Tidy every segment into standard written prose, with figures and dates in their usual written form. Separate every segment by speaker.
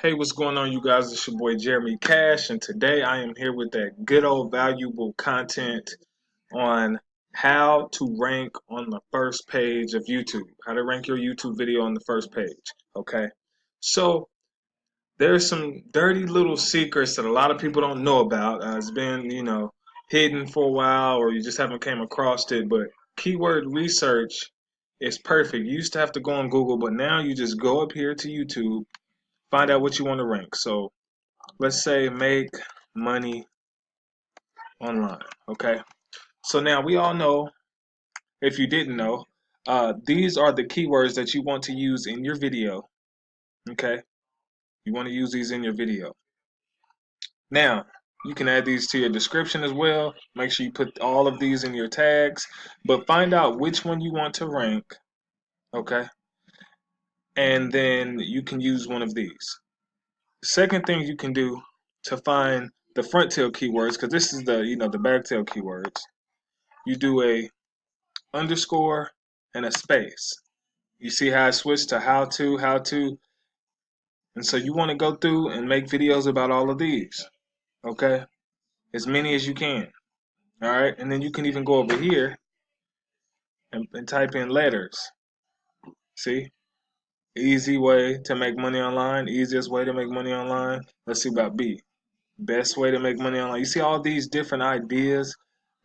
Speaker 1: Hey, what's going on, you guys? It's your boy Jeremy Cash, and today I am here with that good old valuable content on how to rank on the first page of YouTube. How to rank your YouTube video on the first page. Okay, so there's some dirty little secrets that a lot of people don't know about. It's been, hidden for a while, or you just haven't came across it. But keyword research is perfect. You used to have to go on Google, but now you just go up here to YouTube, find out what you want to rank. So let's say make money online. Okay. So now we all know, if you didn't know, these are the keywords that you want to use in your video. Okay. You want to use these in your video. Now, you can add these to your description as well. Make sure you put all of these in your tags, but find out which one you want to rank. Okay. And then you can use one of these. The second thing you can do to find the front tail keywords, because this is the back tail keywords, you do a underscore and a space. You see how I switched to how to, and so you want to go through and make videos about all of these, okay? As many as you can, all right? And then you can even go over here and type in letters. See? Easy way to make money online, easiest way to make money online. Let's see about B. Best way to make money online. You see all these different ideas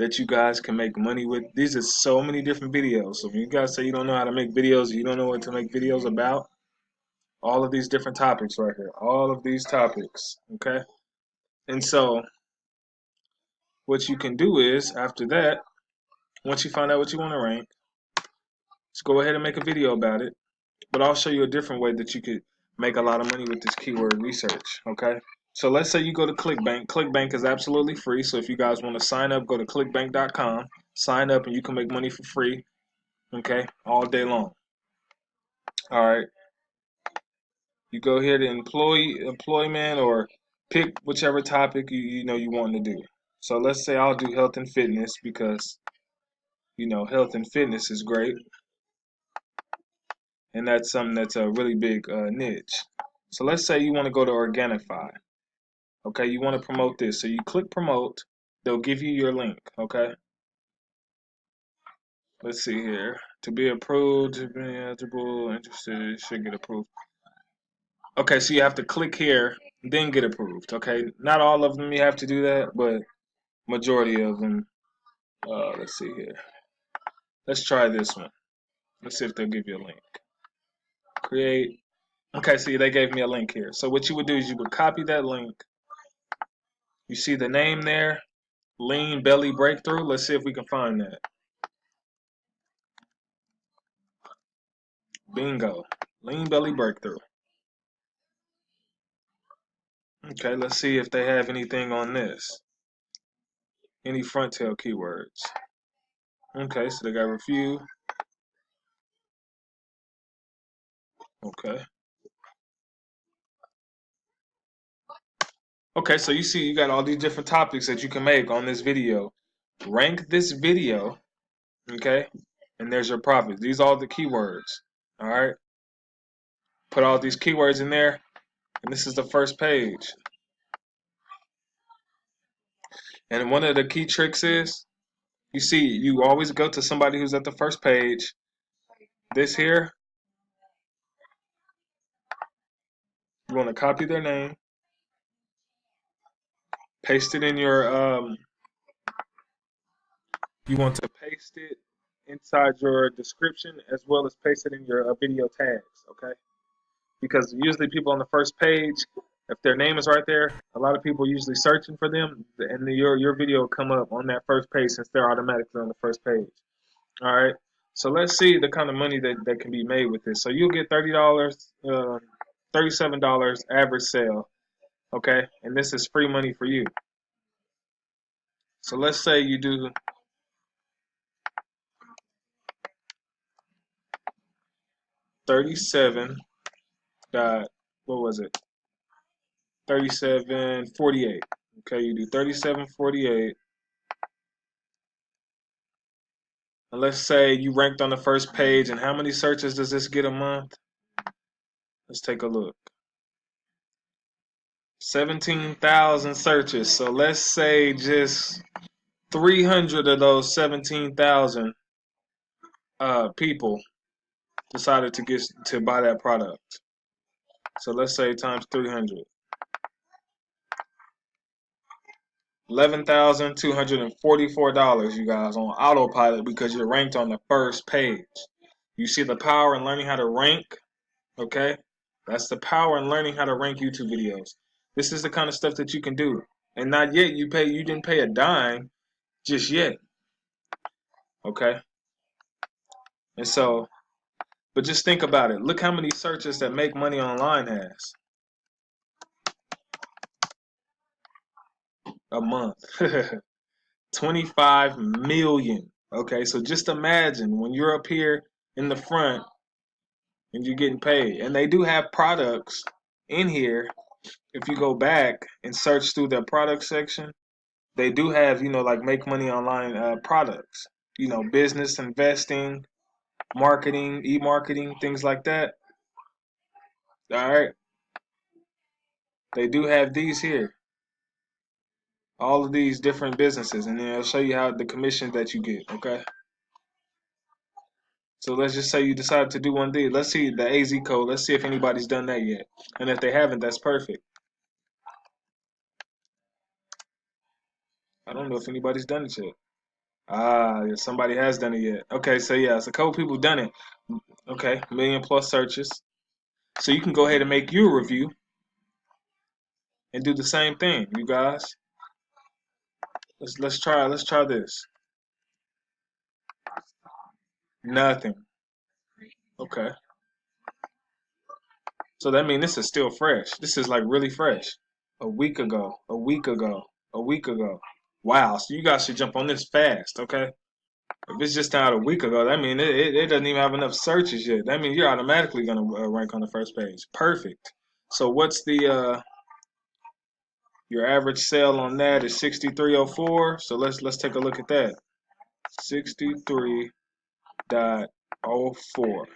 Speaker 1: that you guys can make money with. These are so many different videos. So if you guys say you don't know how to make videos, you don't know what to make videos about, all of these different topics right here, all of these topics, okay? And so what you can do is, after that, once you find out what you want to rank, just go ahead and make a video about it. But I'll show you a different way that you could make a lot of money with this keyword research, okay? So let's say you go to ClickBank. ClickBank is absolutely free. So if you guys want to sign up, go to clickbank.com, sign up, and you can make money for free, okay, all day long. All right. You go here to employment, or pick whichever topic you know you want to do. So let's say I'll do health and fitness because health and fitness is great, and that's something that's a really big niche. So let's say you want to go to Organifi. Okay, you want to promote this. So you click promote, they'll give you your link, okay? Let's see here. To be approved, to be eligible, interested, should get approved. Okay, so you have to click here, then get approved, okay? Not all of them you have to do that, but majority of them. Let's see here. Let's try this one. Let's see if they'll give you a link. Create. Okay, see, they gave me a link here. So what you would do is you would copy that link. You see the name there, Lean Belly Breakthrough. Let's see if we can find that. Bingo. Lean Belly Breakthrough. Okay, let's see if they have anything on this. Any front tail keywords. Okay, so they got review. Okay. Okay, so you see you got all these different topics that you can make on this video. Rank this video, okay? And there's your profit. These are all the keywords. All right? Put all these keywords in there, and this is the first page. And one of the key tricks is, you see, you always go to somebody who's at the first page. This here, you want to copy their name, paste it in your you want to paste it inside your description as well as paste it in your video tags, okay? Because usually people on the first page, if their name is right there, a lot of people are usually searching for them, and your video will come up on that first page since they're automatically on the first page. All right. So let's see the kind of money that can be made with this. So you'll get $30, $37 average sale, okay? And this is free money for you. So let's say you do 37 dot, what was it? 37.48. Okay, you do 37.48. And let's say you ranked on the first page, and how many searches does this get a month? Let's take a look. 17,000 searches. So let's say just 300 of those 17,000 people decided to buy that product. So let's say times 300. $11,244, you guys, on autopilot because you're ranked on the first page. You see the power in learning how to rank, okay? That's the power in learning how to rank YouTube videos. This is the kind of stuff that you can do. And not yet you didn't pay a dime just yet. Okay? And so, but just think about it. Look how many searches that Make Money Online has a month. 25 million. Okay, so just imagine when you're up here in the front and you're getting paid. And they do have products in here. If you go back and search through their product section, they do have, like Make Money Online products. Business, investing, marketing, e-marketing, things like that. All right. They do have these here. All of these different businesses. And then I'll show you how the commissions that you get. Okay. So let's just say you decide to do one thing. Let's see the AZ code. Let's see if anybody's done that yet. And if they haven't, that's perfect. I don't know if anybody's done it yet. Ah, yeah, somebody has done it yet. Okay, so yeah, it's a couple people done it. Okay, 1,000,000+ searches. So you can go ahead and make your review and do the same thing, you guys. Let's try this. Nothing. Okay. So that means this is still fresh. This is like really fresh. A week ago. A week ago. A week ago. Wow. So you guys should jump on this fast, okay? If it's just out a week ago, that means it doesn't even have enough searches yet. That means you're automatically gonna rank on the first page. Perfect. So what's the your average sale on that is 6304. So let's take a look at that. 63.04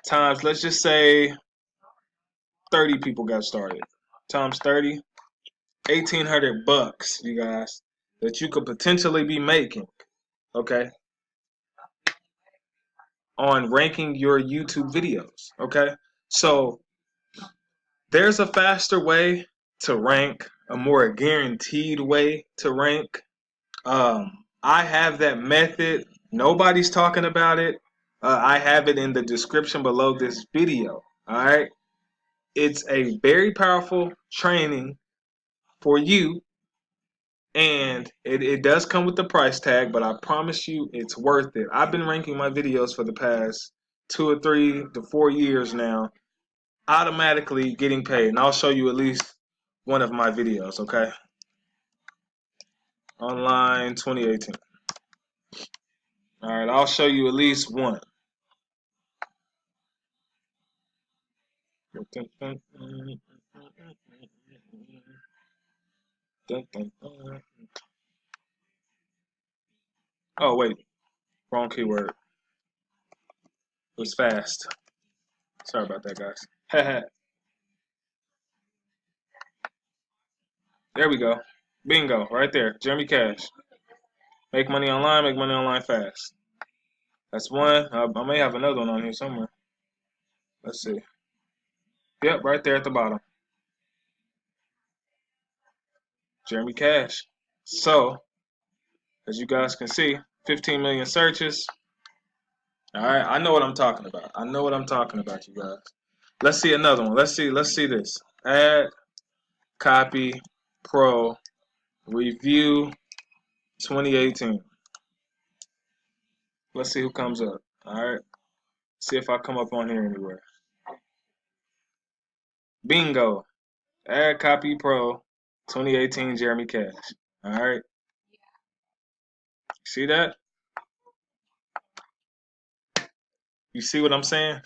Speaker 1: times, let's just say 30 people got started. Times 30, $1,800, you guys, that you could potentially be making, okay, on ranking your YouTube videos, okay? So there's a faster way to rank, a more guaranteed way to rank. I have that method. Nobody's talking about it. I have it in the description below this video. All right. It's a very powerful training for you. And it does come with the price tag, but I promise you it's worth it. I've been ranking my videos for the past 2 or 3 to 4 years now, automatically getting paid. And I'll show you at least one of my videos, okay? Online 2018. All right, I'll show you at least one. Oh, wait. Wrong keyword. It was fast. Sorry about that, guys. There we go. Bingo. Right there. Jeremy Cash. Make money online fast. That's one. I may have another one on here somewhere. Let's see. Yep, right there at the bottom. Jeremy Cash. So, as you guys can see, 15 million searches. All right, I know what I'm talking about. I know what I'm talking about, you guys. Let's see another one. Let's see this. Add, copy, pro, review, 2018. Let's see who comes up. All right. See if I come up on here anywhere. Bingo. Add, copy, pro, 2018 Jeremy Cash. All right. See that? You see what I'm saying?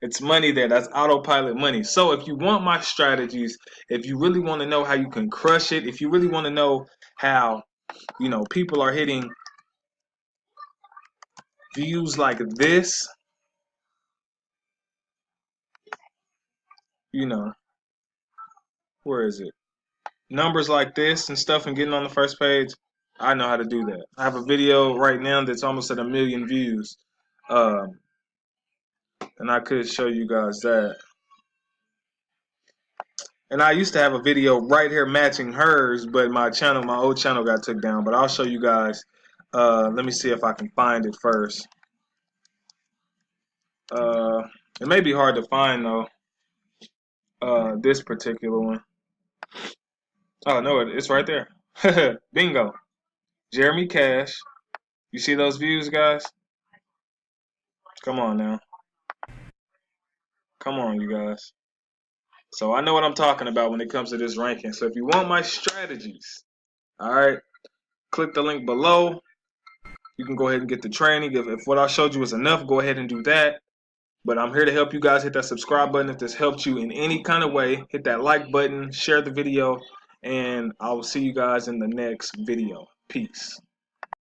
Speaker 1: It's money there. That's autopilot money. So if you want my strategies, if you really want to know how you can crush it, if you really want to know how, people are hitting views like this, where is it? Numbers like this and stuff and getting on the first page, I know how to do that. I have a video right now that's almost at 1 million views. Um, and I could show you guys that. And I used to have a video right here matching hers, but my old channel got took down. But I'll show you guys. Let me see if I can find it first. It may be hard to find though. This particular one. Oh no, it's right there. Bingo. Jeremy Cash. You see those views, guys? Come on now. Come on, you guys. So I know what I'm talking about when it comes to this ranking. So if you want my strategies, all right, click the link below. You can go ahead and get the training. If what I showed you is enough, go ahead and do that. But I'm here to help you guys. Hit that subscribe button if this helped you in any kind of way. Hit that like button, share the video, and I will see you guys in the next video. Peace.